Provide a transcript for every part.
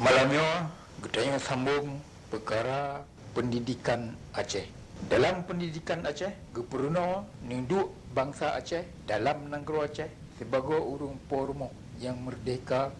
Malamnya kita sambung perkara pendidikan Aceh. Dalam pendidikan Aceh, Gubernur nunduk bangsa Aceh dalam negara Aceh sebagai urung pormo yang merdeka,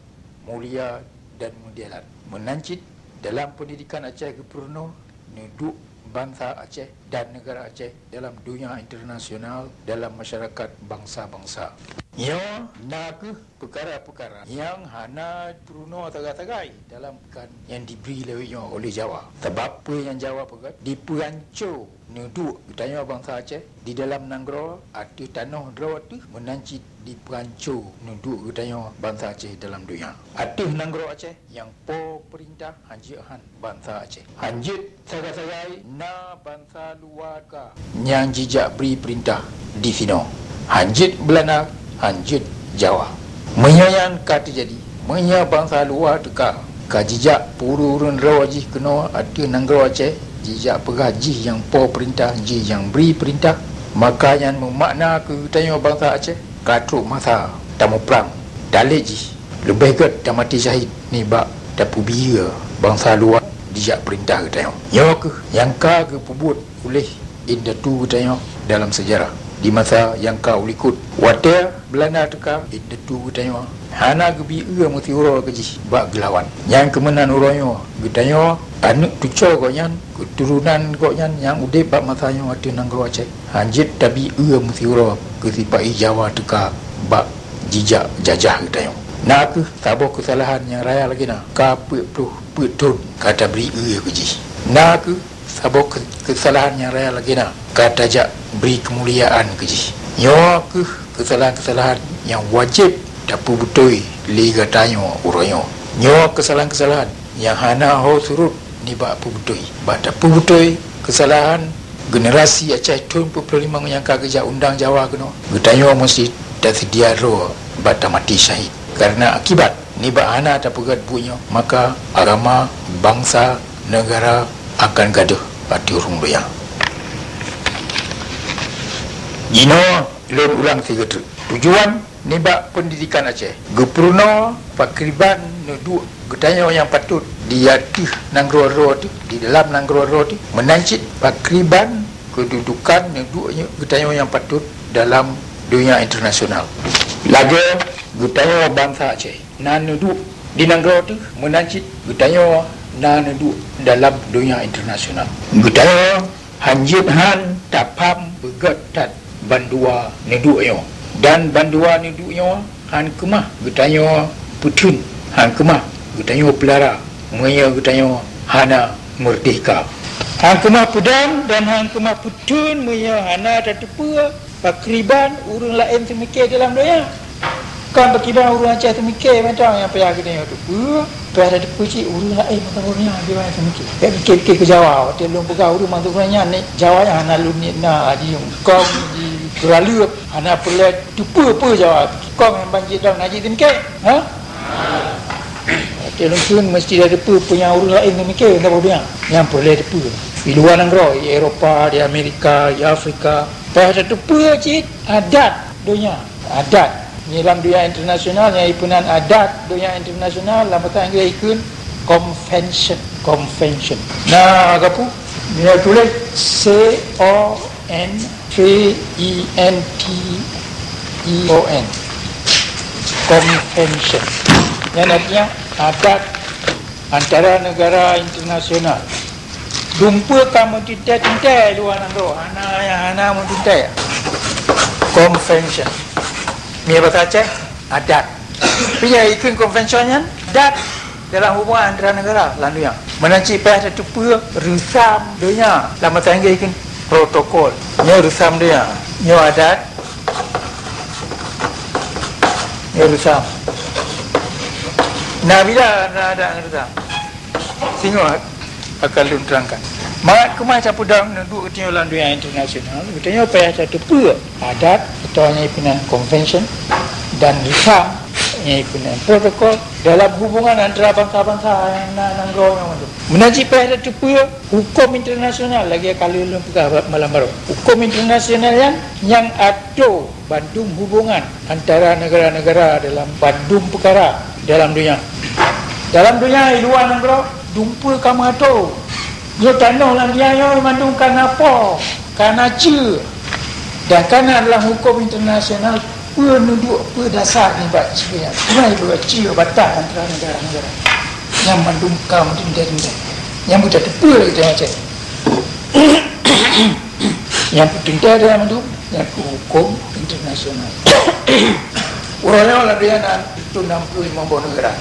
mulia dan mundialan. Menancit dalam pendidikan Aceh, Gubernur nunduk bangsa Aceh dan negara Aceh dalam dunia internasional, dalam masyarakat bangsa-bangsa. Ia nak perkara-perkara yang hana Bruno tagai-tagai dalam kan yang diberi lewatnya oleh Jawa. Sebab apa yang Jawa pegat diperancur nuduk tanya bangsa Aceh di dalam negara ada tanah drawat tu menancit diperancur nuduk tanya bangsa Aceh dalam dunia. Ada negara Aceh yang po perintah hanjihan bangsa Aceh. Hanjit sagai-sagai na bangsa luar ka yang jejak beri perintah di sini. Hanjit Belanda, hanjit Jawa. Menyayan kata jadi, menya bangsa luar teka. Kajijak pururun rawaji kena ada negara Aceh, jejak peraji yang po perintah, ji yang beri perintah. Maka yang memakna ke tanya bangsa Aceh, katruk masa tamu perang. Dalik ji, lebih ke dah mati syahid ni bak dapu bira bangsa luar dijak perintah ke tanya. Ya ke, yang ka ke pebut oleh indatu ke tanya dalam sejarah. Di masa yang kau likut wadah Belanda teka itu tanya hana gebi mesti uro keji bak gelawan yang kemenan uronya getanya anak tuco konyan keturunan konyan yang udip bak masanya ada negara Aceh hanjit tapi mesti uro ke sipai Jawa teka bak jijak jajah getanya nak sabo kesalahan yang raya lagi nak ka petun kata beri keji nak sabo kesalahan yang raya lagi nak kata jak beri kemuliaan keji. Ya ke kesalahan-kesalahan yang wajib dapu betul liga tanya uroyo. Ya kesalahan-kesalahan yang hana ho surut ni bak pu betul. Bak dapu betul kesalahan generasi Aceh tahun 45 yang kerja undang Jawa kena. Getanya mesti dah sedia ro bak mati syahid. Karena akibat ni bak hana dapu gad bunyo maka agama, bangsa, negara akan gaduh pada urung doya. Gino lor ulang tiga tu. Tujuan nibak pendidikan Aceh. Gubernur pakriban nuduk getanya yang patut diatih nanggro tu di dalam nanggro tu menancit pakriban kedudukan nuduknya getanya yang patut dalam dunia internasional. Lagi getanya bangsa Aceh nan nuduk di nanggro tu menancit getanya nan nuduk dalam dunia internasional. Getanya hanjit han tapam begetat bandua neduknya dan bandua neduknya han kemah getanya putun han kemah getanya pelara mengaya getanya hana merdeka han kemah pedang dan han kemah putun mengaya hana tatepua pakriban urang lain semikir dalam doya kan pakriban urang Aceh semikir macam yang payah getanya tu payah tatepua cik urang lain macam urangnya dia semikir fikir ke Jawa dia belum pegau urang tu urangnya ni Jawa yang hana lunit na di kong di Keralu anak perlu tupa Jawa kong yang banjir dalam najib tu mikir ha? Dia langsung mesti ada punya urus lain tu mikir tak apa yang perlu ada di luar negara di Eropah, di Amerika, di Afrika pada tupa cik adat dunia adat ni dalam dunia internasional yang ipunan adat dunia internasional dalam bahasa Inggeris ikun convention nah apa dia tulis CONVENTION Convention yang artinya adat antara negara internasional jumpa kamu tintai luar negara hana mentintai convention ni bahasa Aceh adat punya ikut conventionnya adat dalam hubungan antara negara dalam dunia menancik payah tertupa resam dunia dalam bahasa Inggeris ikut protokol ni resam dia ni adat ni resam nah bila ada resam sehingga akan lu terangkan mak kemah campur dalam duduk ketinggalan dalam dunia internasional katanya payah tertupa adat atau hanya ipinan convention dan resam yang ipinan protokol dalam hubungan antara bangsa-bangsa yang nanggau yang itu menaji payah tertupa hukum internasional lagi kalau lu pegang malam baru hukum internasional yang ada bandung hubungan antara negara-negara dalam bandung perkara dalam dunia dalam dunia luar negara dumpa kamato dia tanah lah dia mandung kana apa kana ce dan kana dalam hukum internasional penduduk dasar ni buat cia kenapa buat cia batas antara negara-negara yang mandung kam dinda yang budak tepa kita macam yang dinda dalam mandung yang hukum internasional orang-orang dia nak itu 65 negara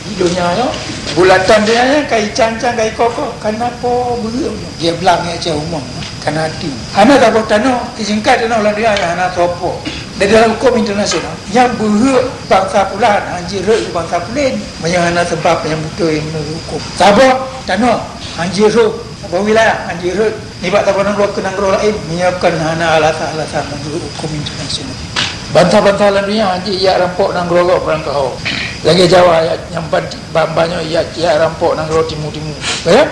di dunia yo bulatan dia kai cancang kai koko kenapa begitu dia belang aja umum karena itu hana tak bertano disingkat dana ulang dia yang hana sopo dari dalam hukum internasional yang berhak bangsa pulan anjir hak bangsa pulen yang hana sebab yang betul yang menurut hukum sabar tano anjir hak sabar wilayah anjir hak ni bak tabanan luar kenang lain menyiapkan hana alasan-alasan menurut hukum internasional bantah-bantah dunia anjir ia rampok nang grogok barang kau lagi Jawa yang banyak ia rampok nang grogok timu-timu ya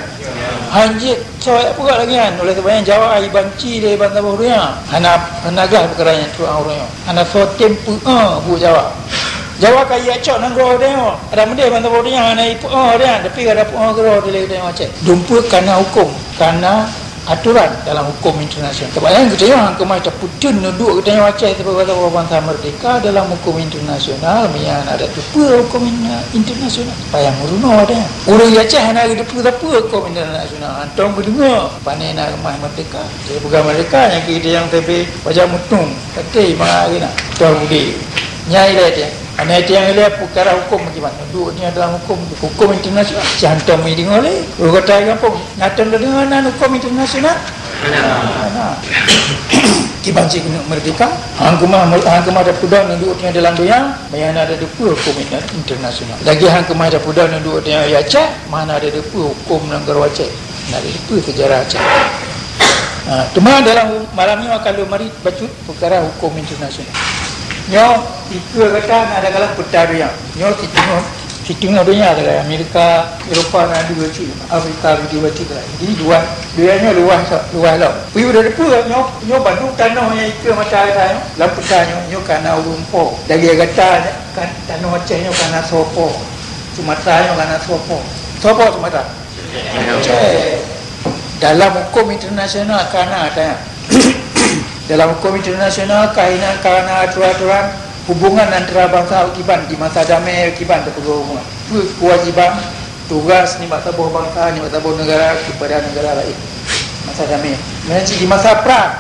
anjir soal apa lagi kan oleh sebab yang Jawa ai banci dia bantah dunia hana penagah perkara yang tu orang hana so tempu bu Jawa kaya cok nang grogok dia ada mende bantah dunia hana ipu dia tapi ada pu grogok dia macam dumpa karena hukum karena aturan dalam hukum internasional. Terbayang kita yang kemai terputun duduk kita yang wacai sebagai bangsa merdeka dalam hukum internasional yang ada tepa hukum internasional. Payah meruno ada. Orang Aceh nak ada tepa hukum internasional. Antong berdengar panen nak kemai merdeka. Jadi bukan merdeka yang kita yang tepi wajah mutung. Kata mah nak. Tahu dia. Nyai dia. Ana itu yang lihat perkara hukum macam mana duduknya dalam hukum internasional jantam ini dengar le orang kata kampung natang dengan hukum internasional kibanci merdeka hangkemah ada pudan duduknya dalam dunia mana ada depa hukum internasional lagi hangkemah ada pudan duduknya Aceh mana ada depa hukum negara Aceh ada depa sejarah Aceh cuma dalam malam ni kalau mari baca perkara hukum internasional nyo ikut kata ada kalah peta dunia nyo situng dunia ada Amerika Eropah dan dua cik Afrika dua cik jadi duanya luas lah piu dari pun nyo Bandung tanah yang ikut mata saya dalam peta nyo kana rumpo dari kata kan tanah Aceh nyo kana sopo Sumatera nyo kana sopo Sumatera dalam hukum internasional kana ada dalam hukum internasional kainan kerana aturan hubungan antara bangsa akibat di masa damai akibat berhubungan kewajiban tugas ni masa sebuah bangsa ni masa sebuah negara kepada negara lain masa damai nanti di masa perang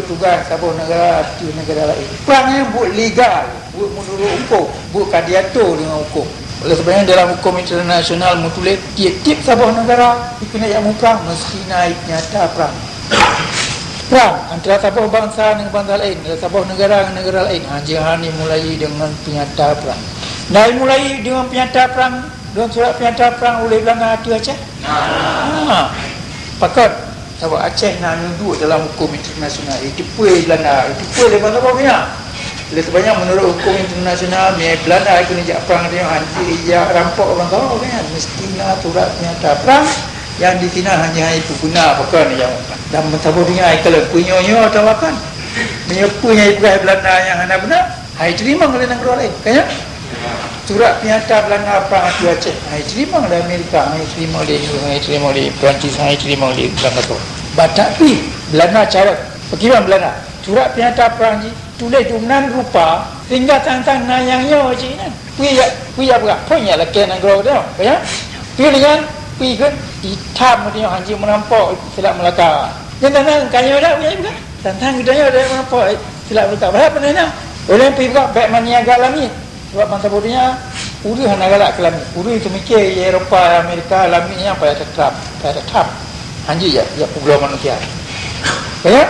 tugas sebuah negara di negara lain perang yang buat legal buat menurut hukum bukan diatur dengan hukum oleh sebabnya dalam hukum internasional mutulis tiap-tiap sebuah negara dikena yang perang mesti naik nyata perang antara sebuah bangsa dengan bangsa lain, sebuah negara dengan negara lain. Jangan dimulai dengan penyata perang. Mulai dengan penyata perang, dengan surat penyata perang oleh Belanda hati Aceh. Pakat sebab Aceh nak duduk dalam hukum internasional. Itu pun Belanda, itu pun dia bangsa punya. Oleh sebabnya menurut hukum internasional, Belanda kena jak perang dia anti ia rampok bangsa kan. Mestilah surat penyata perang yang di sini hanya itu guna apakah ni yang dan mentabur dengan kalau punya atau apa kan punya Belanda yang hanya benar hai terima oleh negara lain kaya surat penyata Belanda perang hati Aceh hai terima oleh Amerika hai terima oleh Perancis hai terima oleh Belanda tu tapi Belanda cara bagaimana Belanda surat penyata perang tulis dengan rupa sehingga tantang nayangnya je kan punya berapa punya laki negara tu kaya pilih kan kan hitam dia hanya merampok silap Melaka dan tanah kaya dah punya bukan tantang gedanya ada merampok silap Melaka berapa nanya oleh pergi buka baik maniaga alami sebab bangsa bodohnya uri hana galak kelami uri itu mikir Eropah Amerika alami yang pada tetap hanya ya program manusia ya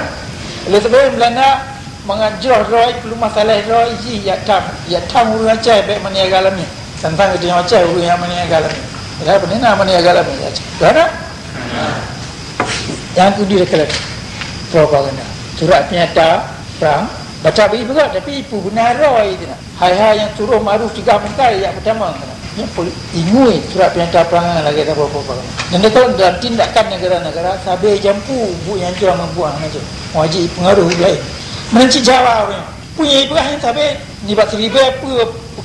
oleh sebab Belanda mengajar roy perlu masalah roy ya tam uri Aceh baik maniaga alami tantang gedanya Aceh uri yang maniaga alami dah benar nama ni agak lama saja. Mana? Yang tu dia kelak. Propaganda. Surat penyata perang baca bagi juga tapi ibu benar roy itu nak. Hai yang suruh Ma'ruf 3 mentari yang pertama. Yang ingui surat penyata perang lagi tak propaganda. Dan dia kalau dalam tindakan negara-negara sabai jampu bu yang jual membuang aja. Wajib pengaruh lain. Mencik Jawa punya ibu yang sabai ni bak seribu apa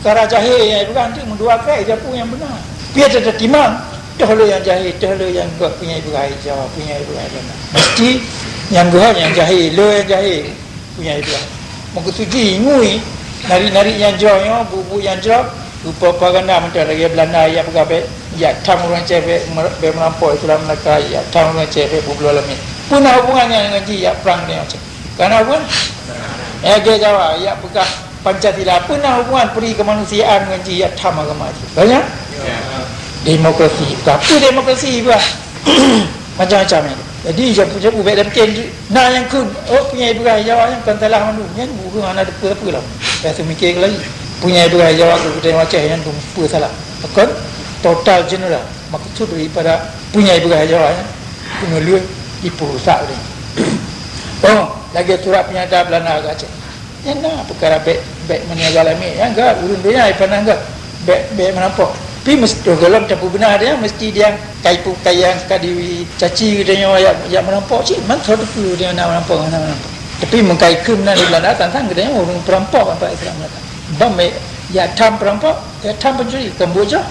perkara jahil yang berganti mendua kai japu yang benar. Dia tetap timang dahulu yang jahil, dahulu yang gak punya ibrahim Jawa, punya ibrahim benar. Mesti yang gak yang jahil, lo yang jahil punya ibrahim. Mau kesuji ngui nari-nari yang jauh, bubu yang jauh, rupa propaganda mentera lagi Belanda yang bergabe, ya tam orang cewek merampok Islam Melaka, ya tam orang cewek bubul alamin. Punah hubungannya dengan ya perang ni macam. Karena hubungan dia Jawa, ya pegah Pancasila, punah hubungan peri kemanusiaan dengan ya tam agama itu. Banyak? Demokrasi. Apa demokrasi pula? Macam-macam ni. Jadi japu-japu baik dan ken nak yang kun punya ibrahim Jawa yang kan salah mandu yang bukan ana depa lah. Biasa mikir lagi. Punya ibrahim Jawa ke kita Aceh yang tu salah. Bukan total general. Maksud daripada punya ibrahim Jawa yang pengeluh diperusak dia. Oh, lagi surat penyadap Belanda ke Aceh. Yang nak perkara baik meniaga alami yang enggak urun dia pandang enggak baik menampok. Tapi mesti dalam campur benar dia mesti dia kaipu kayang kadiwi caci dia yang menampok cik man satu tu dia nak menampok. Tapi mengkai kriminal di Belanda tantang dia orang perampok apa Islam kata. Bam ya tam perampok, ya tam pencuri Kamboja.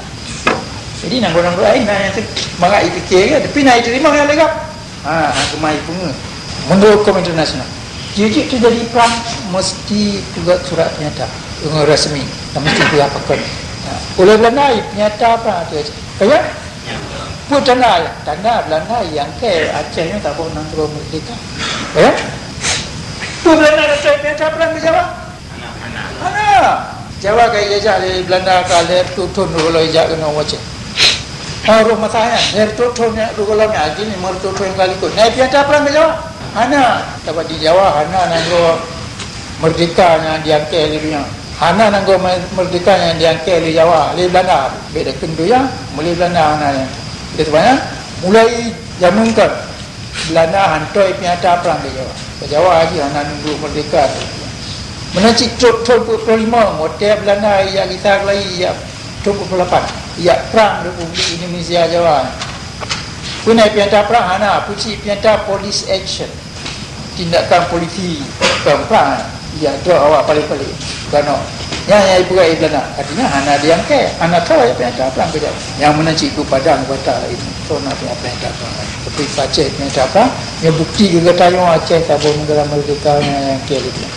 Jadi nang orang lain yang marai fikir ke tapi naik terima yang legap. Kemai punga. Menurut hukum internasional. Jadi terjadi perang mesti juga surat penyata dengan rasmi dan mesti diapakan. Oleh Belanda nyata apa tu aja. Kaya? Pun tanah Belanda yang ke Aceh ni tak boleh nangkro merdeka. Ya? Pun Belanda ada nyata perang ke Jawa? Mana? Jawa kaya jajah dari Belanda ke alir tutun kalau ijak kena wajah. Rumah saya, alir tutunnya kalau ni aja ni mertutun yang kali ikut. Naik nyata perang ke Jawa? Mana? Dapat di Jawa, mana nangkro merdeka yang diangkat dirinya. Hana nanggo merdeka yang diangkat oleh Jawa, oleh Belanda. Beda kendu ya, mulai Belanda hana yang. Dia sebenarnya mulai zaman kan Belanda hantoi piata perang di Jawa. Ke Jawa lagi hana nunggu merdeka tu. Menancik 25 motel Belanda yang kita lagi ya 28. Ya perang Republik Indonesia Jawa. Punai piata perang hana puci piata police action. Tindakan polisi perang. Ya, tu awak paling-paling. Kerana yang ibu gai Belanda artinya hana diangkat, hana tahu apa yang perang kerja. Yang mana cikgu padang kata ini, so nak apa yang perang. Tapi Aceh yang apa? Yang bukti juga tayung Aceh sabun negara merdeka yang kiri itu.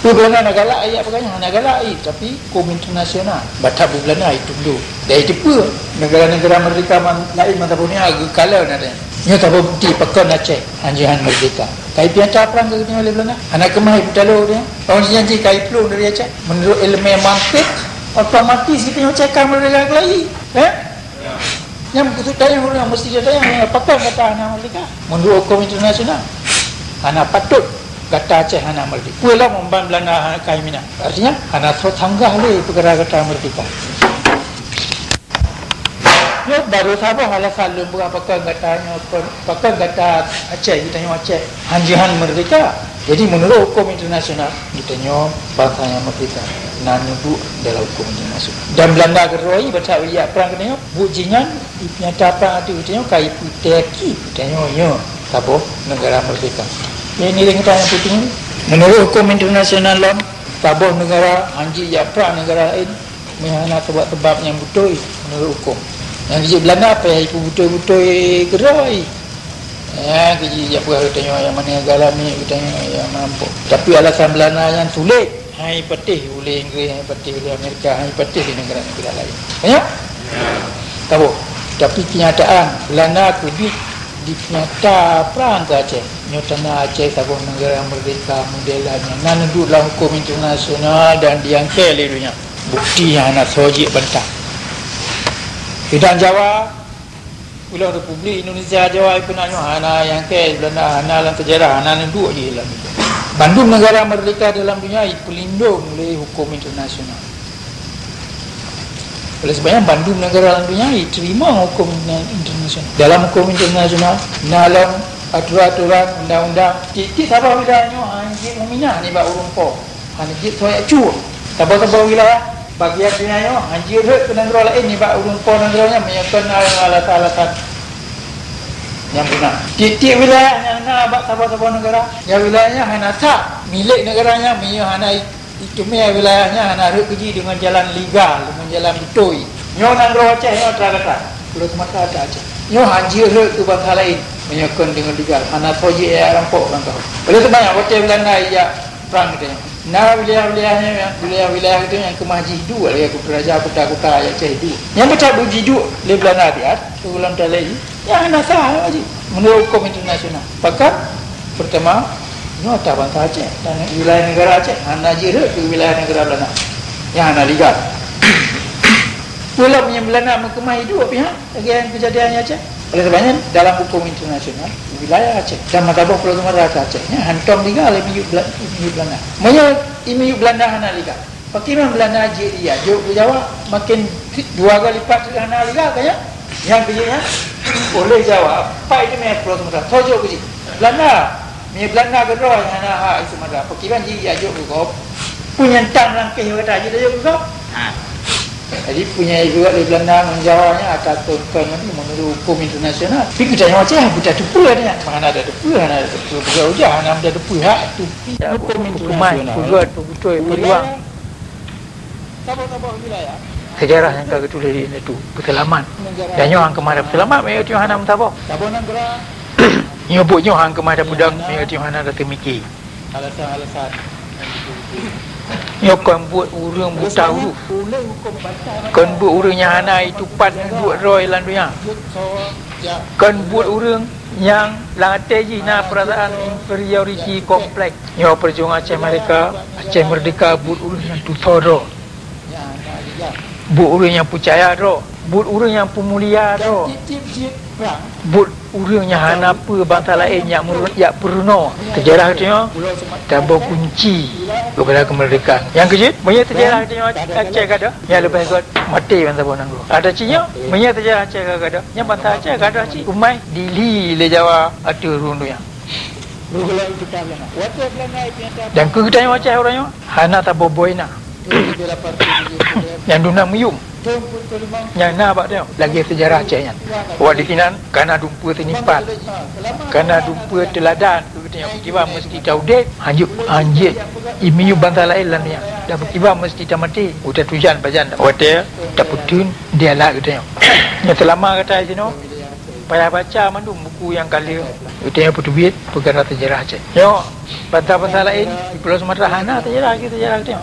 Tu Belanda nak galak ayat peganya, hana galak tapi hukum internasional. Batak Belanda itu dulu. Dari tipu negara-negara merdeka lain matapunnya agak kalau nak ada. Ini tak bukti pekan Aceh anjuran merdeka. Kai pianta perang ke oleh Belanda. Anak kemah betalo dia. Orang janji kai pelung dari Aceh. Menurut elemen mantik otomatis kita cekam merdeka lagi. Yang begitu tayang orang mesti dia tayang pekan kata anak merdeka. Menurut hukum internasional. Anak patut kata Aceh anak merdeka. Pulang memban Belanda kai mina. Artinya anak so tanggah le perkara kata merdeka. Ya baru sabar halah salum berapa katanya pakai kata Aceh kita tanya Aceh anjuran merdeka. Jadi menurut hukum internasional kita tanya bangsa yang merdeka nak nuduh dalam hukum internasional. Dan Belanda geroi baca wiya perang kena bujingan nyata apa tu tanya kai puteki tanya yo apa negara merdeka. Ini yang kita yang penting menurut hukum internasional lam tabah negara anji ya perang negara lain mehana sebab yang betul menurut hukum. Yang kerja Belanda apa yang ibu betul-betul gerai. Kerja apa tanya yang mana yang galami, tanya yang mampu. Tapi alasan Belanda yang sulit, hai patih oleh Inggeris, hai patih oleh Amerika, hai patih di negara-negara lain. Banyak? Tahu. Tapi kenyataan Belanda kubik di nyata perang ke Aceh. Nyata Aceh tabung negara merdeka modelnya. Nan duduk dalam hukum internasional dan diangkat oleh dunia. Bukti yang nak sojik bentang. Bidang Jawa, Pulau Republik Indonesia Jawa itu nak hana yang ke Belanda, hana dalam sejarah, hana duduk je dalam itu. Bandung negara merdeka dalam dunia pelindung oleh hukum internasional. Oleh sebabnya Bandung negara dalam dunia terima hukum internasional. Dalam hukum internasional, dalam aturan-aturan undang-undang, kita sabar wilayahnya hanya meminah ni bak urumpo, hanya kita soyak cu, sabar-sabar wilayah. Bagian dunia anjir ke negara lain ni bak urumpo negaranya menyakan alasan-alasan yang benar. Tiap wilayah yang nak bak sabar-sabar negara, yang wilayahnya hana tak milik negaranya, hana itu wilayahnya anak pergi dengan jalan legal, dengan jalan betul. Nyo nang ro Aceh nyo terkata. Pulau Sumatera ada Aceh. Nyo haji ke bangsa lain menyokong dengan legal. Anak projek yang rampok kan tahu. Oleh tu banyak hotel Belanda ya perang kita. Nah wilayah-wilayahnya yang wilayah-wilayah itu yang kemaji hidup lagi aku raja kota-kota yang Aceh hidup. Yang betul hidup le Belanda dia ulang dalai. Ya anak sah aja menurut hukum internasional. Pakat pertama nyo tak bangsa Aceh dan wilayah negara Aceh anak jira ke wilayah negara Belanda. Yang anak legal. Pulau yang Belanda mengkemah hidup pihak bagian kejadiannya Aceh. Oleh sebabnya dalam hukum internasional wilayah Aceh dan Matabah Pulau Sumatera Acehnya hantam legal imiu Belanda. Menya imiu Belanda hana legal. Pakiman Belanda dia jauh ke Jawa makin 2 kali lipat hana legal kaya. Yang kejadiannya oleh Jawa apa itu meh Pulau Sumatera tojo ke Belanda. Menya Belanda gedor yang hana hak Sumatera. Pakiman dia jauh ke kau punya tang langkah kata dia jauh ke kau. Jadi punya juga di Belanda menjawabnya akan tuntun menurut hukum internasional. Tapi kita yang Aceh bukan tepu dia. Mana ada tepu, mana ada tepu. Bukan hujan, mana ada tepu hak tu. Hukum internasional. Bukan betul peluang. Tabah-tabah wilayah. Sejarah yang kau tulis di itu Petelaman. Dan nyohang kemana Petelaman mai tu hana mentabah. Tabah nang gerak. Nyobok nyohang kemana budang mai tu hana datang mikir. Alasan-alasan. Kan buat urang buta huruf. Kan buat urang yang hana itu pan buat roy lan dunia. Kan buat urang yang lantai na perasaan inferiority kompleks. Yo perjuangan Aceh Merdeka buat urang yang tutoro. Buat urang yang percaya ro. Buat urang yang pemulia ro. Buat urang yang hana apa bangsa lain yang perno. Sejarah dia dah kunci kepada kemerdekaan. Yang kejut, banyak sejarah dia Aceh kada. Yang lebih kot mati bangsa bonang dulu. Ada cinya, banyak sejarah Aceh kada. Yang bangsa Aceh kada ci. Umai Dili le Jawa atur rundu yang. Dan kegedanya Aceh orangnya hana taboboina. Yang duna muyum. Yang nak buat dia lagi sejarah Acehnya. Wak di kinan kana dumpa tenipat. Kana dumpa teladan katanya tiba mesti tahu dek anjit imiu bangsa lain lah ni. Dah tiba mesti tak mati. Udah tujuan bajan. Wate tak putun dia lah katanya. Yang selama kata sino payah baca mandum buku yang kali katanya putubiat perkara sejarah Aceh. Yo bangsa-bangsa lain di Pulau Sumatera hana sejarah katanya.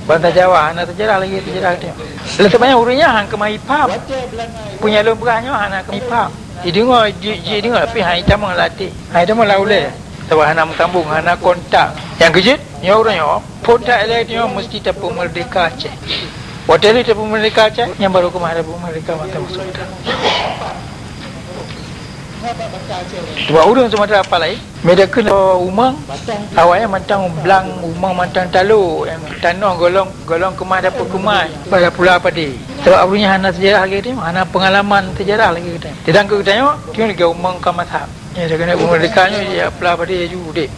Bangsa Jawa hana sejarah lagi sejarah dia. Lepas banyak urangnya hang kemahipam. Punya lumrahnya hana kemahipam. Dengar tapi hang hitam melatih. Hang hitam laule. Sebab hana mentambung, hana kontak. Yang kejut, nya urangnya kontak dia mesti tepung Merdeka Aceh. Hotel tepung Merdeka Aceh yang baru kemah tepung Merdeka Matabah Sumatera. Sebab urang Sumatera apa lain? Mereka kena umang awalnya mantang belang umang mantang talu yang tanah golong kemah dapur kemah pada pula apa dia. Sebab urangnya hana sejarah lagi dia, hana pengalaman sejarah lagi kita. Tidak ke kita dia lagi umang kamashab. Ya dia kena merdekanya dia pula apa dia juga dek.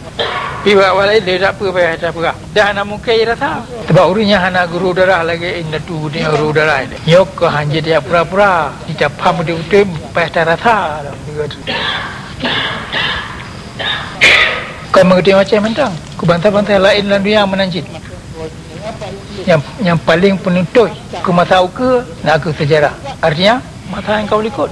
Piba awal lain dia tak apa payah tak apa. Dah hana mungkin dia rasa. Sebab urangnya hana guru darah lagi inda tu dia guru darah ini. Yo ke hanje dia pura-pura tidak paham dia betul payah tak rasa. Kau mengerti macam mentang ke bangsa-bangsa lain dalam dunia menanjit yang paling penuntut ke masa uka nak ke sejarah artinya masa yang kau ikut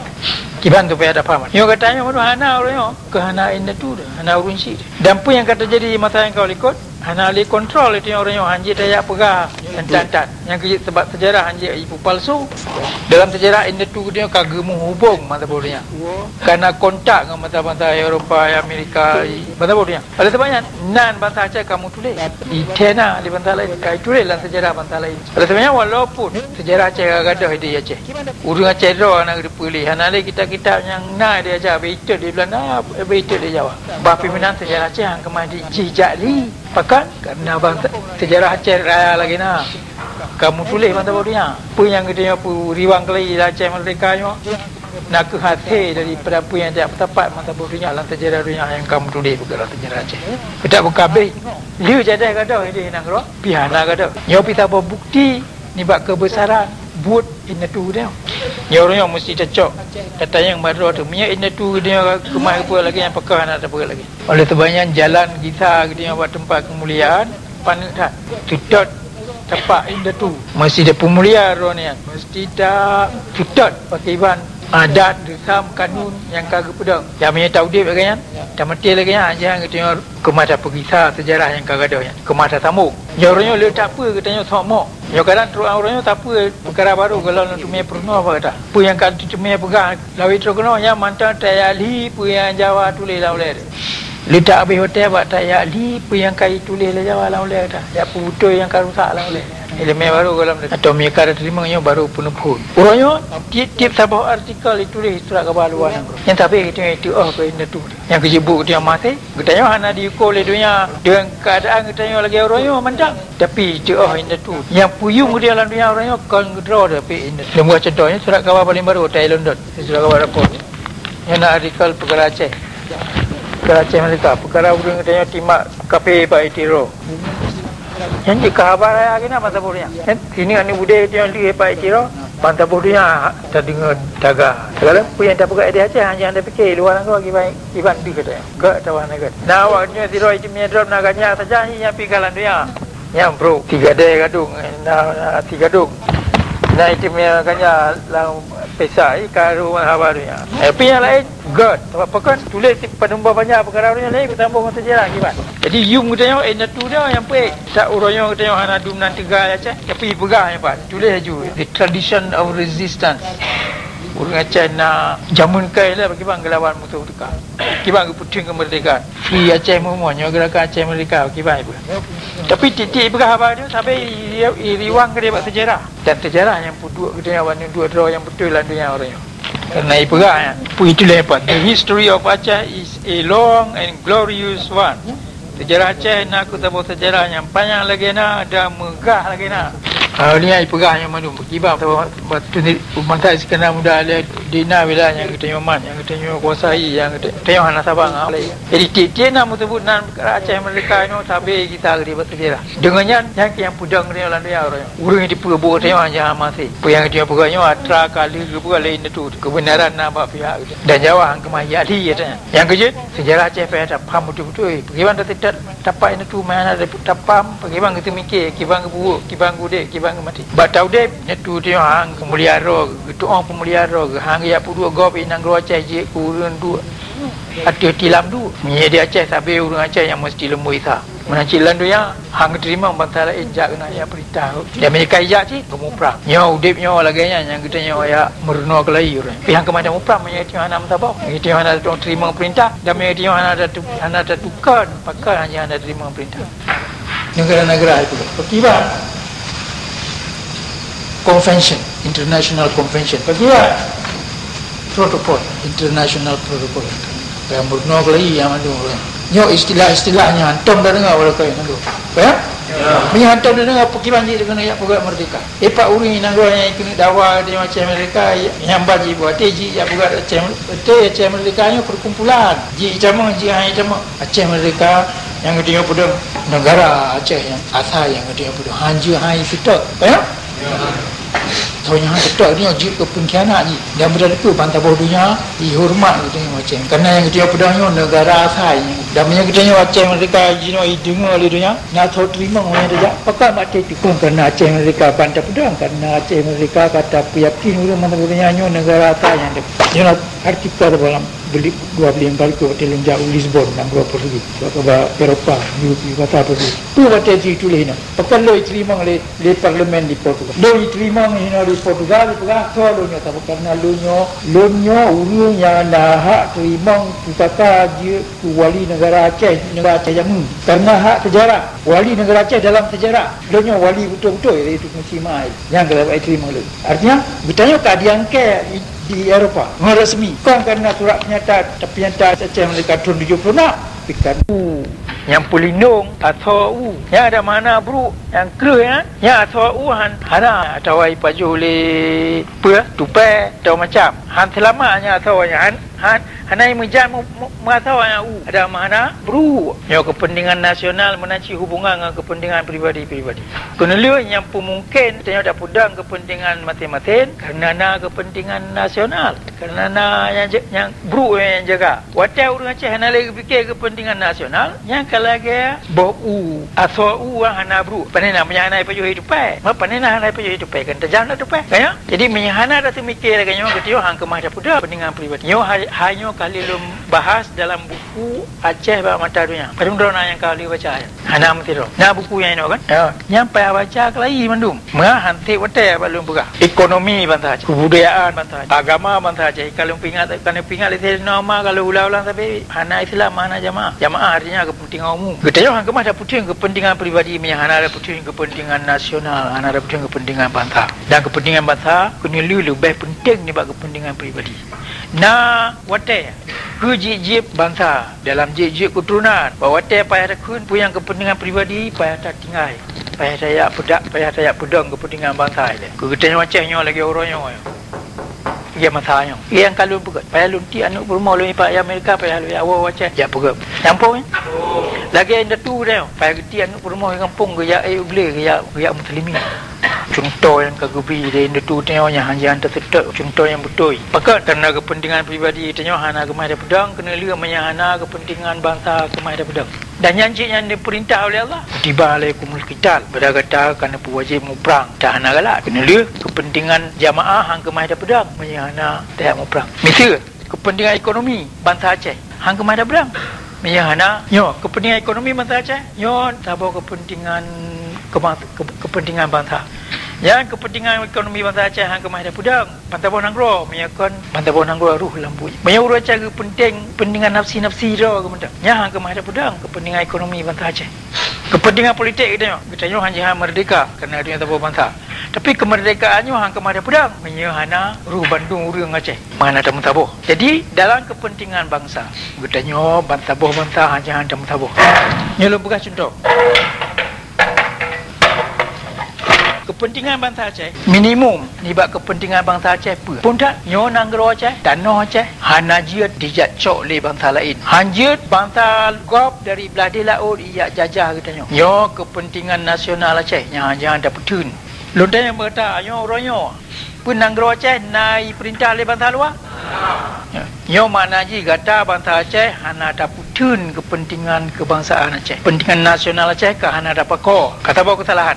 kiban tu payah dapat yo katanya hana orang ke hana inda tu hana urun si dan pun yang kata jadi masa yang kau ikut hana ali kontrol itu orang yang hanjit daya pegah dan yang kejut sebab sejarah hanjit ibu palsu dalam sejarah inda tu dia kagak menghubung mata bodohnya karena kontak dengan bangsa-bangsa Eropah Amerika bangsa bodohnya oleh sebabnya nan bangsa Aceh kamu tulis di Tena di bangsa lain kai tulis dalam sejarah bangsa lain oleh sebabnya walaupun sejarah Aceh gadah di Aceh urang Aceh ro nak dipilih hana le kita yang na dia ajar betul di Belanda betul di Jawa bah pimpinan sejarah Aceh yang kemadi Jijali pakan karena bangsa sejarah Aceh raya lagi na kamu tulis bangsa bodohnya pun yang dia pu riwang kali Aceh Merdeka nya nak ke hati daripada apa yang tak tepat bangsa bodohnya dalam sejarah dunia yang kamu tulis perkara sejarah Aceh tidak berkabeh dia jadi kata dia nak ro pihana kata nyo pita bukti ni bak kebesaran buat ini tu dia. Yang orang yang mesti cocok. Kata yang baru tu, punya ini tu dia kemah apa lagi yang pakar nak apa lagi. Oleh sebabnya jalan kita dia buat tempat kemuliaan panutan tutut tapak inda tu mesti dia pemulia ronian mesti dah tutut pakiban adat desam kanun yang kagak pedang yang punya tahu dia bagian dah mati lagi yang katanya kemata pergisah sejarah yang kagak ada kemata tamu orangnya letak apa katanya sama yo kadang terus orangnya tak apa perkara baru kalau nak tumai purno apa kata apa yang kan tumai pegang lawi terkena yang mantan tayali pu yang Jawa tulis lah oleh letak habis hotel buat tayali pu yang kai tulis lah Jawa lah oleh kata ya pu betul yang kan rusak lah oleh elemen baru kalau atau mereka ada terimanya baru penuh-penuh orangnya tiap sabah artikel ditulis surat khabar luar yang tapi kita itu ke ini tu yang kejebuk dia mati katanya hana diukur oleh dunia dengan keadaan katanya lagi orangnya mandang tapi itu ini tu yang puyung dia dalam dunia orangnya kan draw tapi ini lembuah contohnya surat khabar paling baru Thailand surat khabar report yang nak artikel perkara Aceh mereka perkara orang katanya timak kafe Pak Itiro yang jika khabar raya kena bantah bodohnya sini ani budaya dia lihat Pak Itiro bantah bodohnya tak dengar daga segala pun yang tak buka idea Aceh hanya anda fikir luar negara kiban di katanya gak tahu negara nah waktunya Tiro itu menyedot naganya saja yang pikalan dia yang bro 3D gadung nah 3 gadung nah itu menyakanya lang pesa karu habarnya tapi yang lain god apa kan tulis penambah banyak perkara yang lain tambah masa je lagi kan jadi you katanya tu dia yang baik tak urangnya katanya hana dum nan tiga aja tapi pegang pak tulis aja the tradition of resistance orang Aceh nak jamun kai lah bagi bang gelawan musuh dekat kibang puting kemerdekaan free Aceh semuanya gerakan Aceh merdeka kibang ibu tapi titik berapa dia sampai riwang ke dia buat sejarah dan sejarah yang puduk katanya warna dua draw yang betul lah dunia orangnya kerana ibu kan itu lepas the history of Aceh is a long and glorious one sejarah Aceh nak aku tahu sejarah yang panjang lagi nak ada megah lagi nak ni ai pegah yang mana kibam batu ni mata sekena muda dina wilayah yang katanya man yang katanya kuasai yang katanya hana sabang jadi titik nak sebut nan Aceh Merdeka ni tabe kita di bersejarah dengannya yang pudang ni orang dia orang di perbu tengok hanya masih yang dia pegahnya atra kali ke lain itu kebenaran nak pihak dan Jawa hang kemayadi katanya yang kerja sejarah Aceh pada paham betul-betul bagaimana tidak dapat itu mana ada tapam bagaimana kita mikir kibang buruk kibang gudek kibang mati batau dep tu dia hang pemuliara doa pemuliara hang ya pudua gop inang gro Aceh je kurun du ada tilam du menyedia Aceh sabe urang Aceh yang mesti lembu isa menancilan tu yang hang terima bantala injak kena ya perintah dia mereka ijak sih kemuprang nyo dep nyo laganya yang katanya ya merno kelai urang pihak kemadang muprang menyeti hana mentabau itu hana terima perintah dan menyeti hana ada tukar pakar hanya ada terima perintah negara-negara itu perkira convention, international convention. Bagaimana? Protokol, international protokol. Yang berno lagi yang ada orang. Nyo istilah-istilahnya antum dah dengar orang kaya nandu. Ya? Punya antum dah dengar perkiban je dengan ayat program merdeka. Pak Uri nandu yang kena dakwah di Aceh Merdeka yang baji buat ji ya buat Aceh Merdeka nya perkumpulan. Ji cama ji hai cama Aceh Merdeka yang dia pada negara Aceh yang asal yang dia pada hanja hai sitok. Ya? Soalnya betul ni ajib ke pengkhianat ni dan berada tu bantah bodohnya dihormat gitu macam kerana yang kita pedangnya negara asal dan yang kita Aceh Merdeka jino dengar oleh dunia nak tahu terima orang dia pakai mati tikung kerana Aceh Merdeka bantah pedang kerana Aceh Merdeka kata yakin orang mana bodohnya negara asal yang dia artikel dalam beli yang balik ke hotel yang jauh Lisbon dan berapa lagi ke Eropah UK kata apa sih tu baca tulis ni pakai lo diterima oleh parlimen di Portugal lo diterima di Portugal pegah soalnya tak karena lo nyo urang yang dah hak terima kata dia wali negara Aceh yang karena hak sejarah wali negara Aceh dalam sejarah lo nyo wali betul-betul itu muslimai yang kalau terima lo artinya bertanya keadian ke di Eropah resmi bukan kerana surat pernyataan tapi pernyataan Aceh Merdeka tahun 70 nak pikan yang pelindung atau yang ada mana bro yang clear yang atau hana atau ai paju le pe tupai atau macam han selamatnya atau yang hanai menjam merasa yang ada mana bru yo kepentingan nasional menaci hubungan dengan kepentingan pribadi-pribadi. Kenelu yang mungkin tanya dak pudang kepentingan masing-masing kerana kepentingan nasional. Kerana yang bru yang jaga. Watai urang Aceh hana lagi fikir kepentingan nasional yang kalau ke bau asau hana bru. Panena menyanai paju hidupai. Ma panena hanai paju hidupai kan terjam dak tupai. Kaya jadi menyahana dak mikir kaya ketio hang kemah dak pudang kepentingan pribadi. Yo hanya kali lum bahas dalam buku Aceh Bak Mata Dunia. Padung-dona yang kali baca. Hana mentiro. Nah buku yang ini kan. Yang payah baca kelai mandum. Mengah hanti watai balum buka. Ekonomi bangsa Aceh, kebudayaan bangsa Aceh, agama bangsa Aceh. Kalau pingat itu nama kalau ulang-ulang tapi hana Islam hana jamaah. Jamaah artinya kepentingan umum. Kita hang kemah dah puting kepentingan pribadi hana ada puting kepentingan nasional, hana ada puting kepentingan bangsa. Dan kepentingan bangsa kena lebih penting ni bab kepentingan pribadi. Nah, watai jip bangsa dalam jip keturunan bahawa watai payah kun punya kepentingan pribadi payah tak tinggal. Payah tak pedang kepentingan bangsa dia. Kita macamnya lagi orangnya. Dia masanya. Yang kalau bukan payah lunti anak rumah lu Pak Amerika payah lu awal Aceh. Ya bukan. Campur lagi yang tu dia. Payah geti anak rumah kampung gaya ubli gaya muslimin. Contoh yang kagubi dia tu tengoknya hanya tersedot contoh yang betul. Maka kerana kepentingan pribadi tengok hana kemai pedang kena lihat menyahana kepentingan bangsa kemai pedang. Dan yang diperintah oleh Allah tiba alaikumul qital berkata kerana wajib muprang tak hana galak kena lihat kepentingan jamaah hang kemai pedang menyahana tak muprang. Misal kepentingan ekonomi bangsa Aceh hang kemai pedang menyahana yo kepentingan ekonomi bangsa Aceh yo tabau kepentingan bangsa. Yang kepentingan ekonomi bangsa Aceh hang kemah dah pudang Pantabau Nanggro menyakon Pantabau Nanggro ruh lampu menyuruh cara pentingan nafsi-nafsi dah kemendak yang hang kemah dah pudang kepentingan ekonomi bangsa Aceh. Kepentingan politik kita tengok hanya merdeka kerana dia tabau bangsa. Tapi kemerdekaannya hang kemah dah pudang menyahana ruh Bandung urang Aceh mana ada mentabau. Jadi dalam kepentingan bangsa kita tengok bangsa hanya ada mentabau. Nyelum bekas contoh kepentingan bangsa Aceh minimum ni bab kepentingan bangsa Aceh apa pun tak nyo Nanggro Aceh tanah Aceh hana jiat dijat cok le bangsa lain hanjut bangsa gop dari belah di laut ia jajah kita nyo kepentingan nasional Aceh yang jangan dapat tun lontai yang berkata nyo ronyo pun Nanggro Aceh naik perintah le bangsa luar nyo mana ji kata bangsa Aceh hana dapat tun kepentingan kebangsaan Aceh kepentingan nasional Aceh ke hana dapat ko kata bawa kesalahan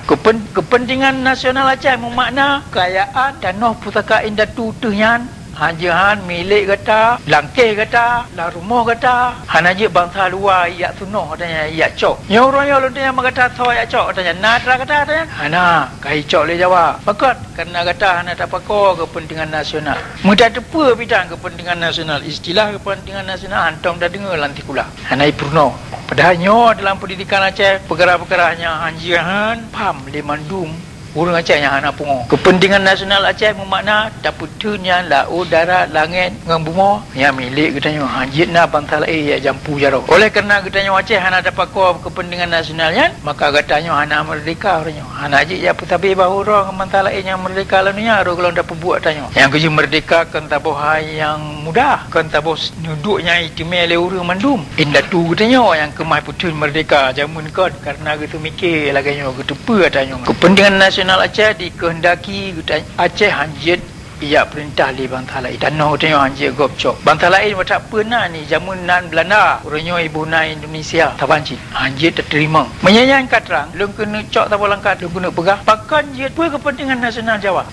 kepentingan nasional Aceh memakna kekayaan tanah pusaka indah tutuhnya hanjahan milik kata langkeh kata lah rumah kata hana je bangsa luar ia sunoh katanya ia cok nyo orang yo lonte yang kata so ia cok katanya natra kata katanya hana kai cok le Jawa pakot kerana kata hana dapat ko kepentingan nasional mudah tepa bidang kepentingan nasional istilah kepentingan nasional antum dah dengar lanti kula hana ipurno padahal nyo dalam pendidikan Aceh perkara-perkara hanya hanjahan pam le mandum urang Aceh yang hana pungo. Kepentingan nasional Aceh bermakna dapur yang laut, darat, langit, dengan bumi yang milik katanya hanjitna bangsa lain yang jampu jaro. Oleh kerana katanya Aceh hana dapat kuah kepentingan nasionalnya, maka katanya hana merdeka orangnya. Hana je ya putabi bahu orang bangsa lain yang merdeka lalunya aro kalau dapat buat tanya. Yang kerja merdeka kan tabuh yang mudah, kan tabuh duduknya itimel le urang mandum. Indah tu katanya yang kemai putun merdeka jamun kod karena gitu mikir laganya gitu apa katanya. Kepentingan nasional Aceh dikehendaki Aceh hanjit ia perintah li bangsa lain tanah tengok hanjit gopcok bangsa lain tak pernah ni jamun nan Belanda orangnya ibu na Indonesia tabanci hanjit terima menyayang katrang lung kena cok tabal langkat lung kena pegah pakan jit apa kepentingan nasional Jawa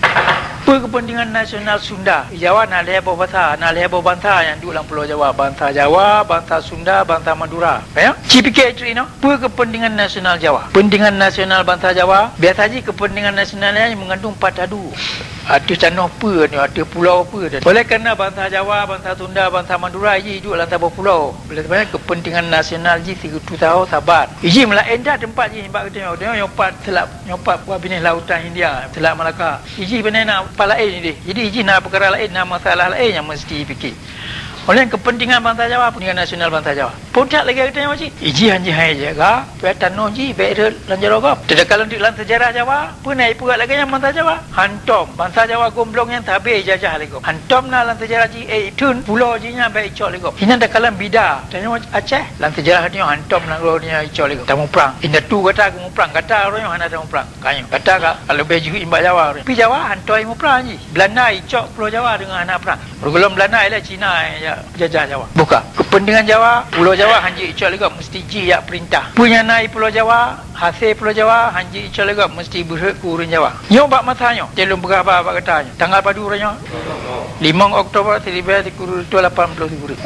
apa kepentingan nasional Sunda Jawa nak lehebo bahasa nak lehebo bangsa yang duduk dalam pulau Jawa bangsa Jawa bangsa Sunda bangsa Madura ya cipikir itu no apa kepentingan nasional Jawa kepentingan nasional bangsa Jawa biasa saja kepentingan nasionalnya yang mengandung 4 adu ada tanah apa ni ada pulau apa oleh kerana bangsa Jawa bangsa Sunda bangsa Madura ia hidup dalam sebuah pulau oleh sebabnya kepentingan nasional ji 3 tahun sabar ia melain dah tempat ji sebab kita tengok nyopat selap nyopat buah binis lautan India Selat Melaka ia benar nak apa lain ni jadi ia nak perkara lain nak masalah lain yang mesti fikir Oleh kepentingan bangsa Jawa, kepentingan nasional bangsa Jawa. Puncak lagi kita yang macam iji hanji hai jaga, petan noji, beir lanjar ogap. Tidak kalau di dalam sejarah Jawa, punai pugat lagi yang bangsa Jawa. Hantom, bangsa Jawa gomblong yang tabe jajah lagi. Hantom na dalam sejarah ji itun pulau ji nya baik icok lagi. Hina dah kalam bida, tanya Aceh, dalam sejarah dia hantom na pulau nya icok lagi. Tamu perang. Inda tu kata kamu perang, kata orang yang hana tamu perang. Kanyo. Kata ka kalau baju imbak Jawa. Pi Jawa hantoi mu perang ji. Belanda icok pulau Jawa dengan anak perang. Belum Belanda ialah Cina yang jajah Jawa. Buka. Kepentingan Jawa, Pulau Jawa hanji icok lega mesti ji ya perintah. Punya naik Pulau Jawa, hasil Pulau Jawa hanji icok lega mesti berhak ku urang Jawa. Nyo bak masanya, telung berapa bak katanya. Tanggal padu orangnya 5 Oktober 1980.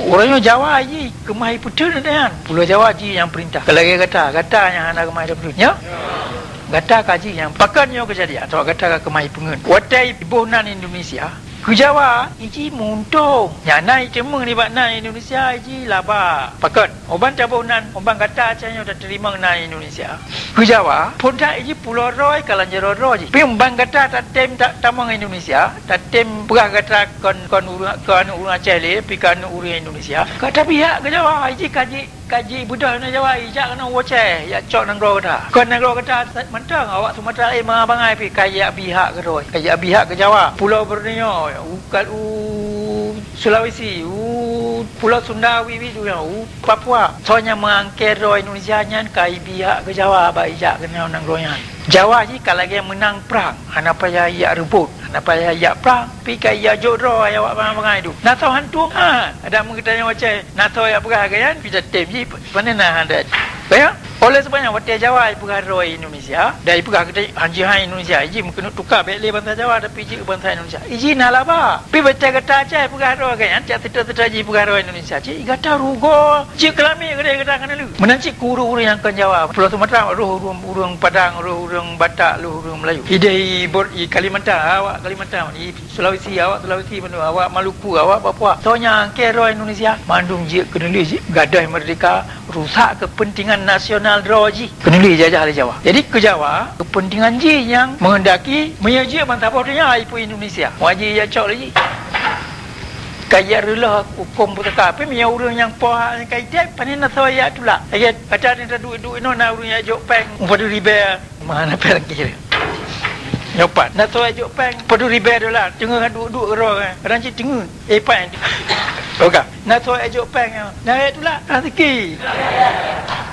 Orangnya Jawa ji kemai putun dan Pulau Jawa ji yang perintah. Kalau kata yang anak kemai putun. Ya. Kata kaji yang pakannya kejadian atau kata kemai pengen. Watai ibunan Indonesia ke Jawa, iji muntung. Ya naik cemeng ni bak naik Indonesia, iji laba. Pakat, oban tabunan, oban kata acahnya dah terima naik Indonesia. Ke Jawa, pun tak iji Pulau Roy, kalan jero Roy. Tapi oban kata tak tem tak tamang Indonesia, tak tem berah kata kon urang Aceh le, pi kan urang Indonesia. Kata pihak ke Jawa, iji kaji budak na Jawa, ijak kena woceh, ya cok nang ro kata. Kon nang ro kata mentang awak Sumatera bangai pi kaya pihak ke Roy, kaya pihak ke Jawa. Pulau Borneo Sulawesi, Pulau Sunda, Papua. Soalnya mengangkat roh Indonesia nyan kai pihak ke Jawa, baik kena nang royan. Jawa ni kalau dia menang perang, hana payah ia rebut, hana payah ia perang, pi kai ia jodro awak bangai tu. Nak tahu hantu ada mengetanya macam nak tahu ya perang kan, pi tem ji mana nak ada. Bayang? Oleh sebabnya waktu Jawa perang roh Indonesia, dari perang kita hanji hai Indonesia, iji mungkin tukar beli bangsa Jawa tapi iji bangsa Indonesia. Iji nak laba. Pi baca kata Aceh perang roh kan, cak tidak ji perang roh Indonesia. Ji kata rugo, ji kelami kata kan lu. Menanci kuru yang kan Jawa. Pulau Sumatera urung Padang, urung Batak, urung Melayu. Ide Kalimantan, awak Kalimantan, di Sulawesi awak Sulawesi, awak Maluku, awak Papua. Soalnya ke roh Indonesia, mandung ji kenali ji gadai merdeka, rusak kepentingan nasional roji. Kenali jajah oleh Jawa. Jadi ke Jawa, kepentingan ji yang menghendaki menyaji bangsa Papua ipu Indonesia. Wajib ya cok lagi. Kaya rela hukum putaka tapi punya urang yang poha yang kaitan panen saya tu lah. Ayat ada ni duduk no na urang yang jok peng padu ribe mana perang kira. Nyopat nak saya jok peng padu ribe dolar tengah duduk ro kan cik tengah peng. Okey. Nak saya jok peng na tu lah rezeki.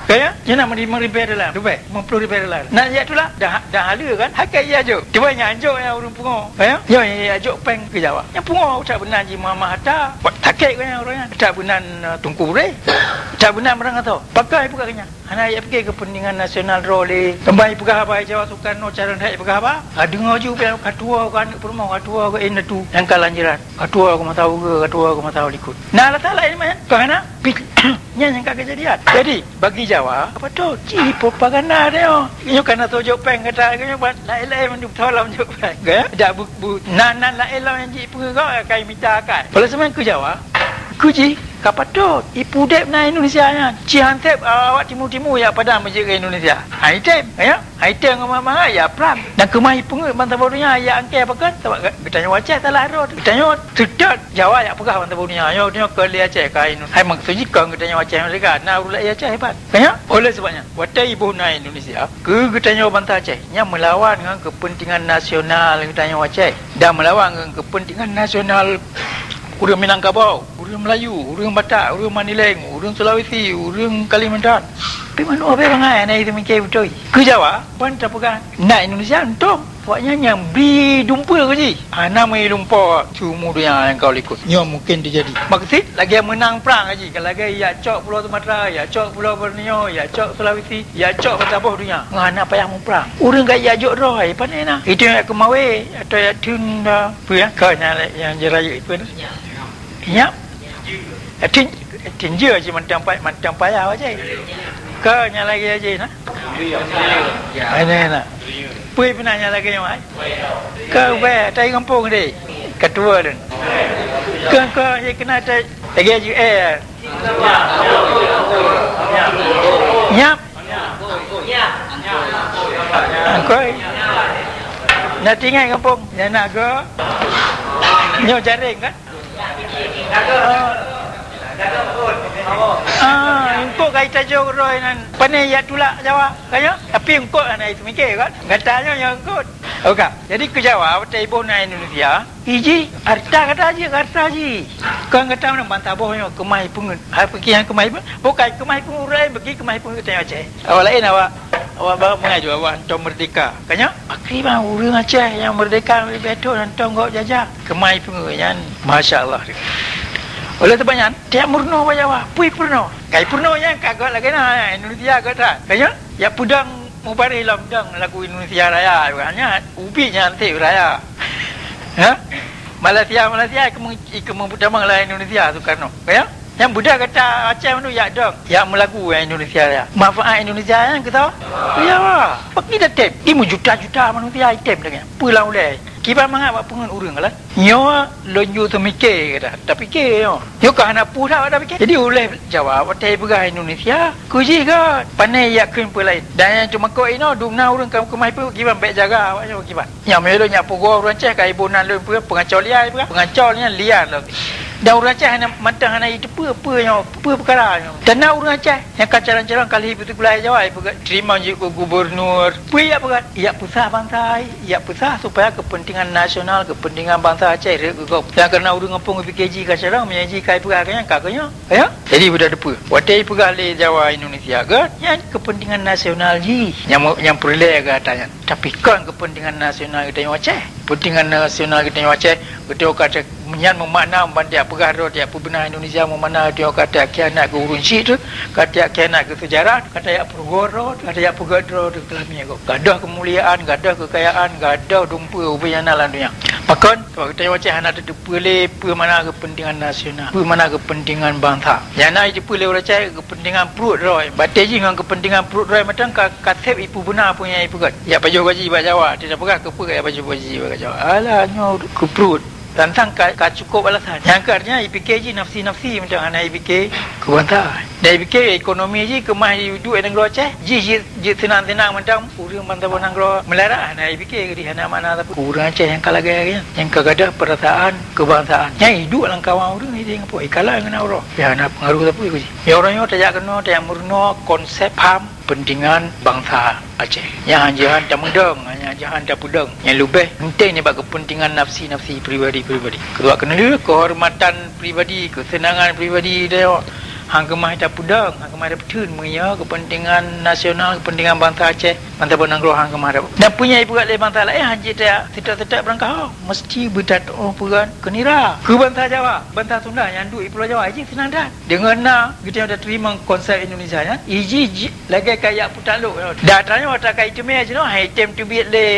Kaya jangan ribe dolar. Dubai 50 ribe dolar. Nak ya tu lah dah hala kan hak kaya jok. Cuba nyanjok yang urang pungo. Kaya ya jok peng ke Jawa. Yang pungo tak benar ji mama ada. Takik kan orangnya. Tak benar tungku re. Tak benar orang atau. Pakai pegahnya. Hana ya pergi kepentingan nasional role. Kembali pegah apa Jawa Soekarno cara nak pegah apa? Dengar juga ketua kan permau ketua ke ini tu yang kalanjiran. Ketua aku tahu ke ketua aku tahu ikut. Nah letak lain mana? Kerana yang kejadian. Jadi bagi Jawa apa tu? Ci propaganda dia. Ini kerana tu jopeng kata ini lain-lain mendu tolong jopeng. Gaya? Dak bu nan lain-lain yang ji pergi kau kai minta kai. Kalau semen ke Jawa, kuji kapatut ipu dep na Indonesia nya. Ci hantep awak timu-timu ya pada masjid ke Indonesia. Item ya. Item ngama ya pram. Dan kemai pengut bantah borunya ya angke apa kan? Sebab bertanya wajah salah rot. Bertanya sedot Jawa ya pegah bantah borunya. Yo dia ke dia Aceh ke Indonesia. Hai maksudnya kau bertanya wajah mereka. Nah ulak Aceh hebat. Ya? Oleh sebabnya watai ibu na Indonesia ke bertanya bantah Aceh yang melawan dengan kepentingan nasional bertanya Aceh dan melawan dengan kepentingan nasional urang Minangkabau, urang Melayu, urang Batak, urang Mandailing, urang Sulawesi, urang Kalimantan. Tapi mana apa bangai naik itu mikir betul. Ke Jawa, pun tak pegang. Nak Indonesia entong. Waknya yang beri dumpa ke ji. Nama lumpa cuma dia yang kau ikut. Ya mungkin dia jadi. Maksud lagi yang menang perang aja. Kalau lagi ya cok Pulau Sumatera, ya cok Pulau Borneo, ya cok Sulawesi, ya cok betapa dunia. Ngana apa yang mau perang. Urang gak ya jok roy panena. Itu yang kemawe atau ya tun apa ya? Kau yang jeraya itu. Ya. Tinju aja macam payah aja. Kau yang lagi aja nah. Ini nak. Puai penanya lagi yang mana? Kau ber, tay kampung ni, ketua tu. Kau yang kena tay lagi aja Nyap. Kau nak tinggal kampung, nak ke? Nyo jaring kan? Engkau kait tajuk roy nan panai ya tulak Jawa kaya tapi engkau ana itu mikir kan katanya yang engkau okey jadi ke Jawa ibu na Indonesia iji arta kata ji kan kata mana bantah bohnya kemai pungun apa kian kemai pun bukan kemai pun urai bagi kemai pun kita Aceh awak lain awak bawa mengaju awak antum merdeka kanya akriban urang Aceh yang merdeka lebih betul antum kau jajah kemai pun yang masya-Allah. Oleh tu banyak tiap murno Jawa, pui purno. Kai purno yang kagak lagi na Indonesia kata. Kaya ya pudang mubari lamdang lagu Indonesia Raya bukannya ubi nyantai raya. Ha? Malaysia ikut damang lah Indonesia Soekarno. Kaya yang Buddha kata Aceh tu ya dong, ya melagu Indonesia Raya. Manfaat Indonesia yang kita. Ya wah, pergi dah tep. Imu juta-juta manusia item dengan. Pulau leh. Kiban mengapa pungun urang lah. Nyo lonju tu mikir kata. Tak fikir yo. Yo kan anak pudah dah fikir. Jadi oleh Jawa patai pegah Indonesia. Kuji ke panai yak keun pelain. Dan yang cuma kau ino dumna urang kam kemai pu kiban baik jaga awak yo kiban. Yang melo nyak pogo urang Aceh kai bonan lu pengacau liar pegah. Pengacau ni liar lah. Dan urang Aceh hana matang hana itu apa yo perkara yo. Tanah urang Aceh yang kacaran-caran kali betul pulai Jawa pegah terima je gubernur. Pu ya pegah. Ya pusat bangsa, ya pusat supaya kepentingan nasional, kepentingan bangsa Aceh yang kena urang ngepung PKG kacarang menyaji kai pegahnya kakaknya ya jadi budak depa watai pegah le Jawa Indonesia ke yang kepentingan nasional ji yang perle ke tanya tapi kan kepentingan nasional kita yang Aceh kepentingan nasional kita yang Aceh betul kata menyan memakna bandia pegah ro dia benar Indonesia memana dia kata kianat ke urun syit tu kata kianat ke sejarah kata ya pergoro kata ya pegadro tu kelamnya kau gadah kemuliaan gadah kekayaan gadah dumpa ubaya nalan dunia pakon kita yang Aceh anak tu boleh mana kepentingan nasional mana kepentingan bangsa yang nak boleh orang Aceh kepentingan perut roy bateji dengan kepentingan perut roy macam kasep ipu benar punya ipu kan ya baju gaji bahasa Jawa tidak pegah ke apa baju gaji bahasa Jawa alah nyo ke perut tentang cukup alasan yang artinya IPK nafsi macam anak IPK kebantai dan IPK ekonomi je kemah duit negara Aceh je senang-senang macam urang bantah negara melarat anak IPK ke di mana mana tapi urang Aceh yang kalah gaya yang kagada perasaan kebangsaan yang hidup dalam kawan urang ni dia ngapo kalah dengan orang ya anak pengaruh apa ku ya orangnya tak kena tak murno konsep paham pentingan bangsa Aceh yang hanjahan tak mudeng hanjahan tak pudeng yang lebih penting ni bab kepentingan nafsi pribadi kedua kena dulu kehormatan pribadi kesenangan pribadi dia hang kemah tak pudeng hang kemah ada petun punya kepentingan nasional kepentingan bangsa Aceh bangsa Bonangro hang kemah ada dan punya ibu kat bangsa lain hang tak tidak berangkau mesti berdat peran kenira ke bangsa Jawa bangsa Sunda yang duduk di Pulau Jawa je senang dah dengan kita dah terima konsep Indonesia nya iji lagi kayak putaluk datanya tak kayak cemeh je no item tu biat le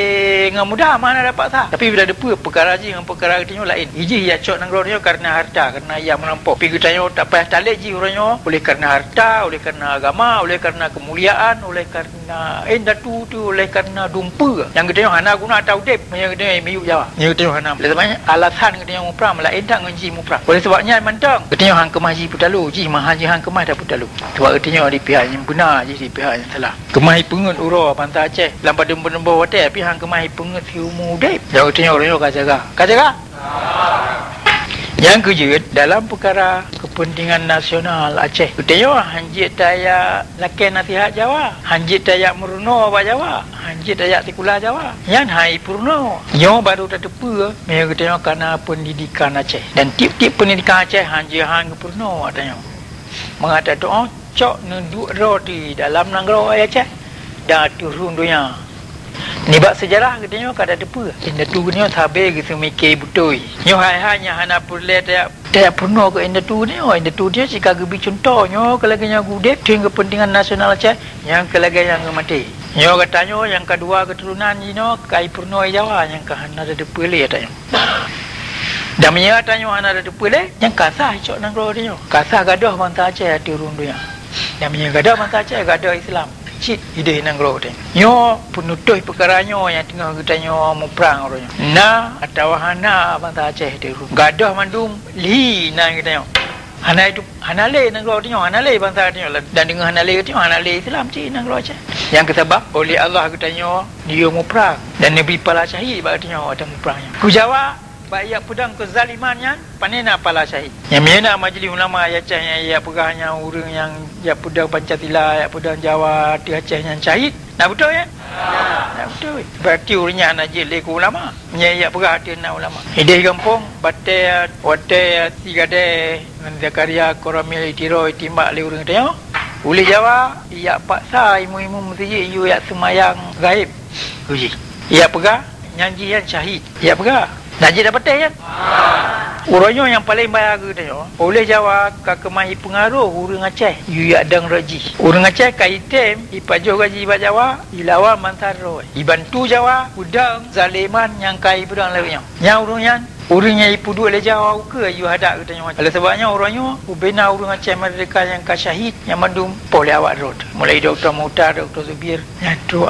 dengan mudah mana dapat sah tapi bila ada perkara je dengan perkara kita lain iji ya cok nang dia karena harta karena ia melampau pergi tanya tak payah talik ji orangnya oleh karena harta, oleh karena agama, oleh karena kemuliaan, oleh karena datu tu, oleh karena dumpa. Yang kita hana guna tahu dep, yang kita miuk Jawa. Yang kita hana. Lepas alasan kita yang mupram lah endak ngenji mupram. Oleh sebabnya mantang. Kita hang kemah ji putalu, ji mahal ji hang kemah dah putalu. Sebab kita di pihak yang benar, ji di pihak yang salah. Kemah pengut uro bangsa Aceh. Lambat demba hotel, tapi hang kemah pengut siumu dep. Yang kita orang kajaga. Yang kejut dalam perkara kepentingan nasional Aceh. Kita hanjit daya laken nasihat Jawa, hanjit daya murno ba Jawa, hanjit daya tikula Jawa. Yang hai purno. Yo baru dah tepa me kita karena pendidikan Aceh. Dan tip-tip pendidikan Aceh hanjit hang purno katanya. Mengata doa cok nunduk roti dalam negara Aceh dah turun dunia. Ni bab sejarah katanya kada depa. Inda tu ni sabe gitu mikir betul. Nyo hanya hana perle tak purno ke inda tu dia jika gebi contohnya kelaganya gudep dengan kepentingan nasional Aceh yang kelaganya yang mati. Nyo katanya yang kedua keturunan ni no kai purno Jawa yang hana ada depa le katanya. Dan menyatakan hana ada depa le yang kasah cok nang ro dia. Kasah gadah bangsa Aceh turun dunia. Dan menyatakan bangsa Aceh gadah Islam. Cik ide nang ro teng. Nyo penutuh perkaranya yang tengah kitanya muprang orangnya. Na atau hana bangsa Aceh tu. Gadah mandum li nang kitanya. Hana itu hanale nang ro tengok hanale bangsa tengok dan dengan hanale tengok hanale Islam cik nang ro Aceh. Yang kesebab oleh Allah kitanya dia muprang dan Nabi pala syahid bab tengok ada muprangnya. Ku Jawa Baik pedang kezalimannya panena pala syahid. Yang mina majlis ulama ya Aceh yang pegahnya urang yang ya pedang Pancasila, ya pedang Jawa di Aceh yang syahid. Nah betul ya? Nah betul. Berarti urangnya najil le ulama. Ya pegah dia na ulama. Ide kampung batai wate tigade Zakaria Koramil Tiro timbak le urang tengok. Uli Jawa ia paksa imu-imu masjid you ya semayang gaib. Uji. Ia pegah nyanyian syahid. Ia pegah Najib dapat kan? Urangnya yang paling baik tanya. Oleh Jawa kakemahi pengaruh urang Aceh. You adang raji. Urang Aceh kaitem ipajo gaji ba Jawa ilawa mantaro. Ibantu Jawa udang zaliman yang kai pedang leunya. Nya urangnya ipu dua le Jawa ke you hadak tanya. Oleh sebabnya urangnya ubena urang Aceh merdeka yang ka syahid yang mandum pole awak road. Mulai Dr. Muhtar, Dr. Zubir. Nyatu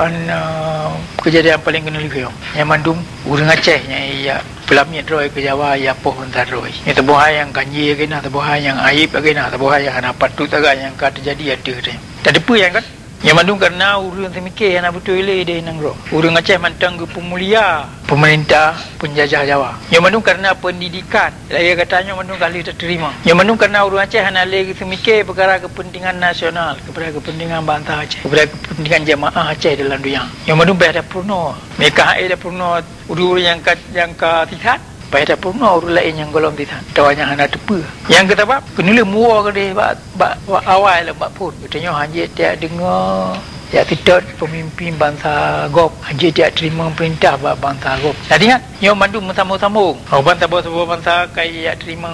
kejadian paling kena lihat. Yang mandum urang Aceh yang ia pelamit roi ke Jawa ya pohon taroi. Itu buah yang kanji kena, buah yang aib kena, buah yang ana patut agak yang ka terjadi ada dia. Tak ada apa yang kan? Yang mandung karena urang semikir yang betul le dia nangro. Urang Aceh mantang ke pemulia pemerintah penjajah Jawa. Yang mandung karena pendidikan. Saya katanya mandung kali tak terima. Yang mandung karena urang Aceh ana le semikir perkara kepentingan nasional, kepada kepentingan bangsa Aceh, kepada kepentingan jemaah Aceh dalam dunia. Yang mandung pada purno. Mereka ada purno urang yang ka tihat. Pada purno urang lain yang golong tihat. Tawanya hana tepa. Yang kata bab kenila muar ke dia bab awal lah bab pun. Katanya hanya dia dengar ya tidak pemimpin bangsa Gop. Hanya dia terima perintah bab bangsa Gop. Nah ingat, yang mandu sambung-sambung. Bangsa kaya terima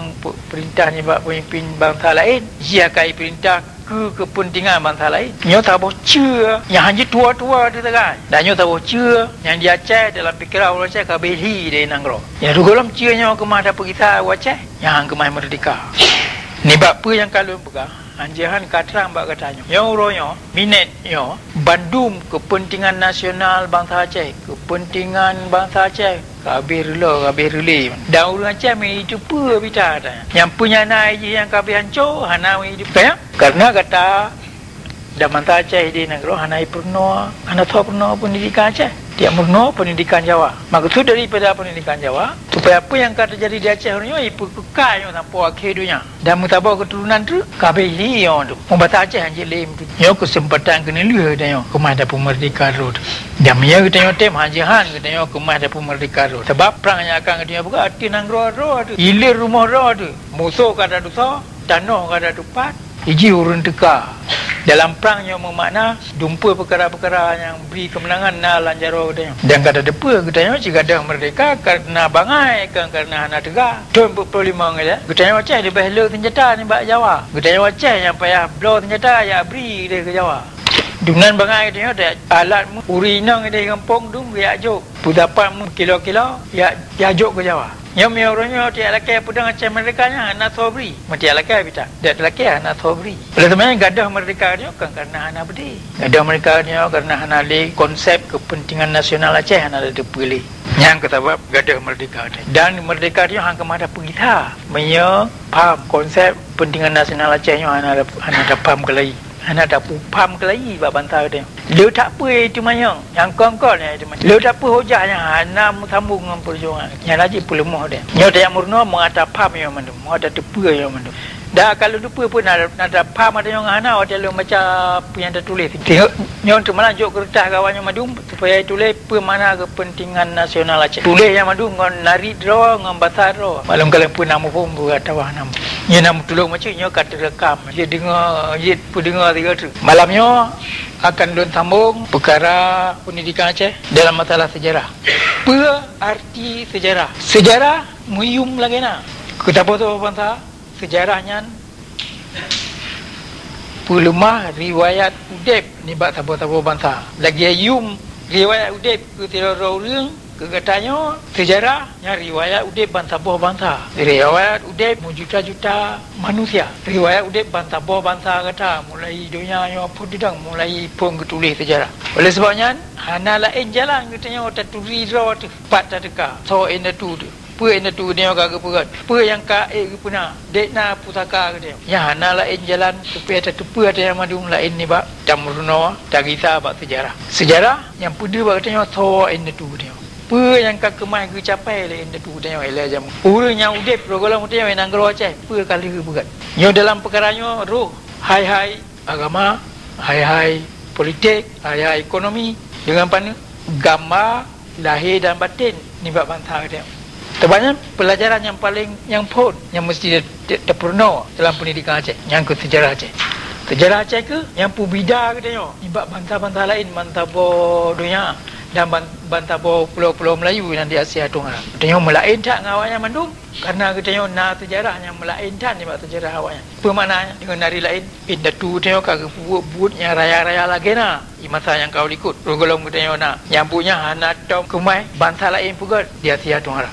perintahnya bab pemimpin bangsa lain. Dia kaya perintah kepentingan bangsa lain. Nyo tak boleh cia yang hanya tua-tua dia kan. Dan nyo tak boleh cia yang dia Aceh dalam fikiran orang Aceh kabeli dia nangro. Yang dalam cia nyo kemah dapat kita Aceh yang kemah merdeka. Ni bab apa yang kalau pegang anjahan katrang bab katanya. Yang urangnya minat nyo bandum kepentingan nasional bangsa Aceh, kepentingan bangsa Aceh. Kabir rela. Dan urang Aceh mai hidup apa bicara. Yang punya naik yang kabir hancur, hana mai hidup. Kaya? Karena kata dah mantah Aceh di negara hana purno, hana tahu purno pendidikan Aceh. Dia purno pendidikan Jawa. Maksud daripada pendidikan Jawa, supaya apa yang kata jadi di Aceh orangnya ipu kekal yang sampai akhir dunia. Dan mutabak keturunan tu kabir yang tu. Membahasa Aceh hanya lem tu. Yo kesempatan kena lihat dia kemah ada pemerdeka road. Dan dia kita tem hajihan kita kemah ada pemerdeka road. Sebab perang yang akan kita buka hati nanggro road tu. Ilir rumah road tu. Musuh kada dosa, tanah kada tupat. Iji urun teka. Dalam perang yang bermakna dumpa perkara-perkara yang beri kemenangan na lanjaro katanya. Dan kata depa katanya jika ada merdeka karena bangai kerana hana tegak. Tahun 45 kata. Katanya Aceh dia behlo senjata ni bak Jawa. Katanya Aceh yang payah blow senjata ya beri dia ke Jawa. Dunan bangai katanya ada alat urinang dia kampung tu ya jok. Pudapan kilo-kilo ya jok ke Jawa. Yang orangnya tiada laki pedang Aceh merdekanya anak sobri. Mati laki bita. Dia laki anak sobri. Oleh sebenarnya gadah merdeka dia kan karena anak bedi. Gadah merdeka dia karena anak le konsep kepentingan nasional Aceh anak ada pilih. Yang kata bab gadah merdeka dia. Dan merdeka dia hang kemada pergi Menya paham konsep kepentingan nasional Aceh nya anak ada paham kelai. Anak tak paham kelai bab bantah dia. Dia tak apa itu mayang. Yang kongkol ni itu mayang. Dia tak apa hujahnya. Anak sambung dengan perjuangan. Yang lagi pelemah dia. Yang tak murno mengata paham yang mana. Mengata tepa yang mana. Dah kalau lupa pun ada paham ada yang anak ada lu macam apa yang tertulis. Tengok nyon tu malah jok kertas kawannya madung supaya tulis apa mana kepentingan nasional Aceh. Tulis yang madung ngon nari draw ngon bahasa draw. Malam kalau pun nama pun buat tawah nama. Nya nama tolong macam nyo kata rekam. Dia dengar tiga tu. Malamnya akan dun sambung perkara pendidikan Aceh dalam masalah sejarah. Apa arti sejarah? Sejarah muyum lagi nak. Kita foto bangsa sejarahnya pulemah riwayat udep ni bak tabu-tabu bangsa. Lagi ayum riwayat udep ke tidak orang ke katanya sejarahnya riwayat udep bangsa. Riwayat udep juta-juta manusia. Riwayat udep bangsa kata mulai dunia yang apa didang mulai pun ketulis sejarah. Oleh sebabnya hana lain jalan katanya otak turi draw tu pat tadeka. So in the two tu. Apa yang tu dia agak berat. Apa yang kae ke puna. Dek na pusaka ke dia. Ya hana lain jalan supaya tertupa ada yang madung lain ni bak. Tamurno tak kisah bak sejarah. Sejarah yang punya bak katanya so in the two dia. Apa yang kau kemai ke capai le inda tu tengok ele jam. Uranya udip program tengok yang nanggro Aceh. Apa kali ke berat. Nyo dalam perkaranya roh hai agama, hai politik, hai ekonomi dengan pana gambar lahir dan batin ni bab bangsa dia. Terbanyak pelajaran yang paling yang pun yang mesti terpurna dalam pendidikan Aceh yang ke sejarah Aceh. Sejarah Aceh ke yang pubida ke tengok ni bab bangsa-bangsa lain bantabo dunia dan bantabo pulau-pulau Melayu yang di Asia Tenggara. Tengok melain tak ngawanya mandum karena kita tengok na sejarah yang melain tak ni bab sejarah awaknya. Apa maknanya dengan nari lain inda tu tengok kagak buat yang raya-raya lagi na di masa yang kau ikut. Rogolong kita tengok na yang punya hana tom kumai bangsa lain pun di Asia Tenggara.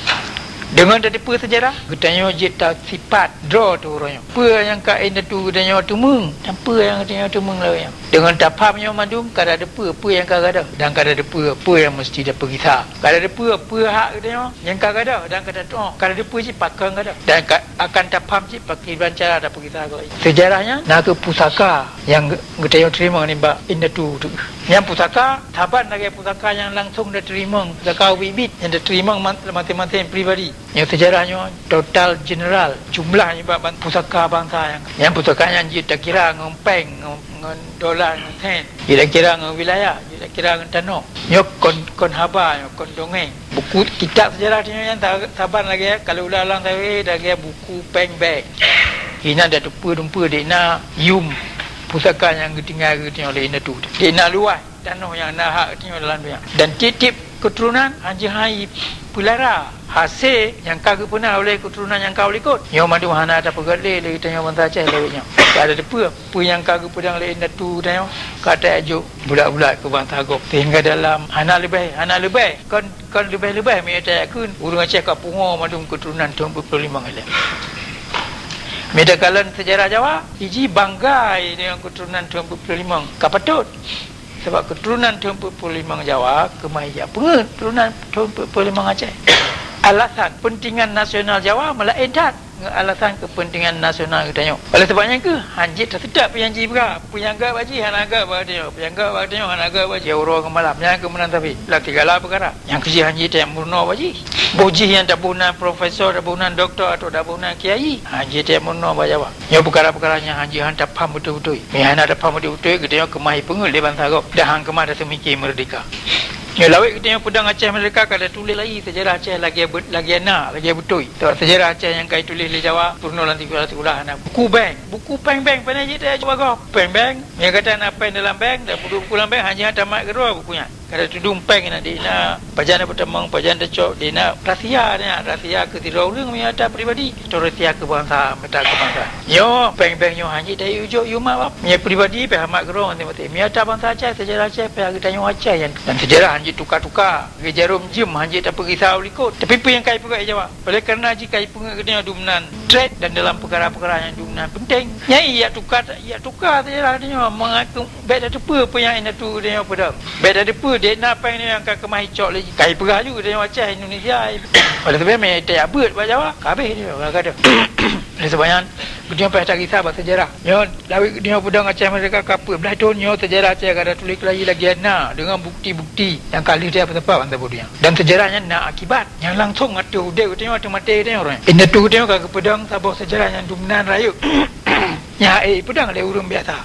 Dengan tadi apa sejarah katanya jeta sifat draw tu orangnya apa yang ka inda tu katanya tumung apa yang katanya tumung lawan dengan tapamnya madum kada ada apa yang ka ada dan kada ada apa yang mesti dia pergi sah kada ada apa hak katanya yang ka ada dan kada tu kada ada apa je pakang kada dan akan tapam je pakai bancara ada pergi sah sejarahnya nak ke pusaka yang katanya terima ni mbak inda tu yang pusaka taban lagi pusaka yang langsung dia terima pusaka bibit yang dia terima masing-masing pribadi. Yang sejarahnya total general jumlahnya pusaka bangsa yang pusaka yang kita kira ngempeng ngan dolar ngan sen kita kira ngan wilayah kita kira ngan tanah nyok kon haba nyok kon dongeng buku kitab sejarah dia yang saban lagi kalau ulang saya lagi buku peng beg ina ada dumpa dina yum pusaka yang tinggal oleh ina tu dina luas tanah yang nak hak tinggal dalam dia dan titip keturunan anjing hai pulara hasil yang kagak pernah oleh keturunan yang kau ikut nyo madu hana ada pegale le kita nyo bangsa Aceh lewatnya ada depa apa yang kagak pedang le datu tanya kata ajuk bulat-bulat ke bangsa gop sehingga dalam hana lebih kon lebih me tak kun urang Aceh ka pungo madu keturunan 25 ele meda kalan sejarah Jawa iji banggai dengan keturunan 25 kapatut sebab keturunan 25 Jawa kemaya pengen keturunan 25 Aceh alasan pentingan nasional Jawa melain tak alasan kepentingan nasional kita tengok oleh sebabnya ke hanjit tersedap pianji berapa piangga baji hanaga baji piangga baji hanaga baji orang ke malam yang kemenang tapi laki gala perkara yang kerja hanjit yang murno baji boji yang tak bunan profesor tak bunan doktor atau tak bunan kiai hanjit yang murno baji Jawa yang perkara-perkaranya hanjit han tak faham betul-betul hana tak faham betul-betul kita tengok kemahi pengul di bangsa gop dah hang kemah dah semikir merdeka. Ya lawik kita yang pedang Aceh mereka kada tulis lagi sejarah Aceh lagi betul. Sebab sejarah Aceh yang kai tulis di Jawa turun nanti kulah anak buku bank pandai je dia jaga bank yang kata nak pen dalam bank dah buku dalam bank hanya tamat kedua bukunya kada tudung peng nanti nak pajan pertama pajan decok dia nak rahsia ke tidak orang punya data pribadi itu rahsia ke bangsa meta ke bangsa yo bank yo hanya dari ujuk yo mak punya pribadi pe hamat kedua nanti mati miata bangsa Aceh sejarah Aceh pe kita Aceh yang dan sejarah hanya tukar-tukar ke jarum jem hanya tak pergi sahau ikut tapi apa yang kai pergi Jawa oleh kerana jika kai pergi ke dumnan trade dan dalam perkara-perkara yang dumnan penting nyai ya tukar sejarah dia mengaku baik dah apa yang ina tu dia pedang baik dah apa dia nak apa ni yang akan kemah hicok lagi kai perah juga dia Aceh Indonesia oleh sebab mai tak abut bahasa Jawa kabeh dia kata oleh sebabnya dia pasal kisah bahasa sejarah yo lawi dia pedang Aceh mereka kapal belah tahun sejarah Aceh ada tulis lagi ana dengan bukti-bukti yang kali dia apa bangsa bodohnya dan sejarahnya nak akibat yang langsung atau dia tengok mati dia orang ini tu tengok ke pedang sabah sejarah yang dominan rayu nya pedang le urang biasa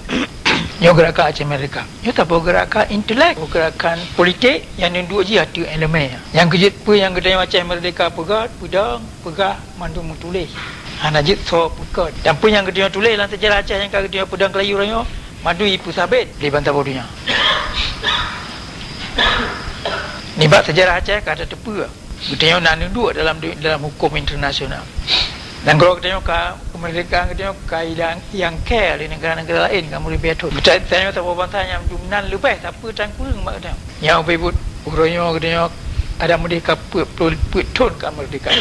yo gerakan Aceh mereka yo tak gerakan intelek gerakan politik yang dua je ada elemen yang kejut apa yang kita Aceh merdeka pegah mandu tulis hanajit so pekot dan pun yang kita tulis dalam sejarah Aceh yang kita pedang Kelayu orang yo madu ipu sabit di bantah bodohnya ni bab sejarah Aceh kata tepa kita nak duduk dalam hukum internasional dan kalau kita kemerdekaan kita yang care di negara-negara lain kamu lebih betul saya tak bangsa yang dominan lebih siapa cangkul mak yang bebut uronya kita ada merdeka putun ke merdeka